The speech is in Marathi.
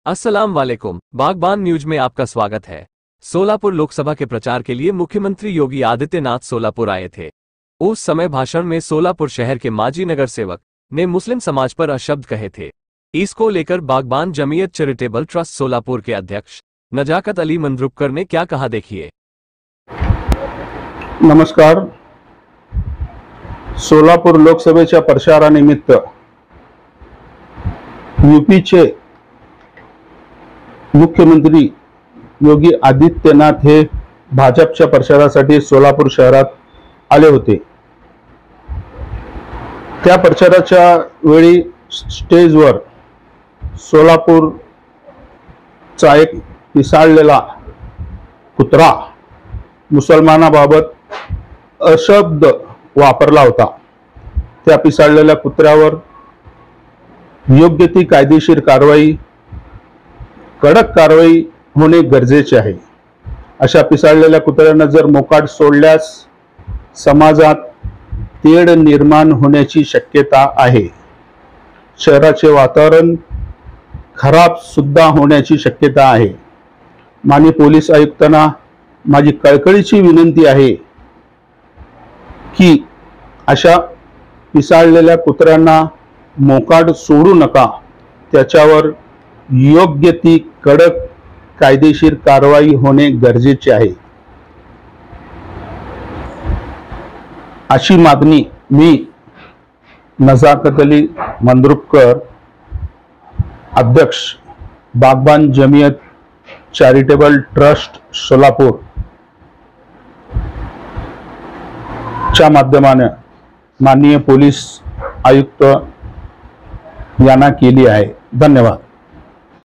अस्सलाम वालेकुम। बागबान न्यूज में आपका स्वागत है। सोलापुर लोकसभा के प्रचार के लिए मुख्यमंत्री योगी आदित्यनाथ सोलापुर आए थे। उस समय भाषण में सोलापुर शहर के माजी नगर सेवक ने मुस्लिम समाज पर अशब्द कहे थे। इसको लेकर बागबान जमीयत चैरिटेबल ट्रस्ट सोलापुर के अध्यक्ष नजाकत अली मंद्रुपकर ने क्या कहा, देखिए। नमस्कार। सोलापूर लोकसभेच्या प्रचारानिमित्त यूपीचे मुख्यमंत्री योगी आदित्यनाथ हे भाजपच्या प्रचारासाठी सोलापूर शहरात आले होते। त्या प्रचाराच्या वेळी स्टेजवर सोलापूरचा एक पिसाळलेला कुत्रा मुसलमानाबाबत अशब्द वापरला होता। त्या पिसाळलेल्या कुत्र्यावर योग्य ती कायदेशीर कारवाई, कडक कारवाई होणे गरजेचे आहे। अशा पिसाळलेल्या कुत्र्यांना जर मोकाट सोडल्यास समाजात तेढ निर्माण होण्याची शक्यता आहे। शहराचे वातावरण खराब सुद्धा होण्याची शक्यता आहे। माननीय पोलीस आयुक्तांना माझी कळकळीची विनंती आहे की अशा पिसाळलेल्या कुत्र्यांना मोकाट सोडू नका, त्याच्यावर योग्य ती कडक कायदेशीर कारवाई होणे गरजेचे आहे, अशी मागणी मी नजाकत अली मंद्रुपकर, अध्यक्ष बागबान जमीयत चॅरिटेबल ट्रस्ट सोलापूर च्या माध्यमाने माननीय पोलीस आयुक्त यांना केली आहे। धन्यवाद।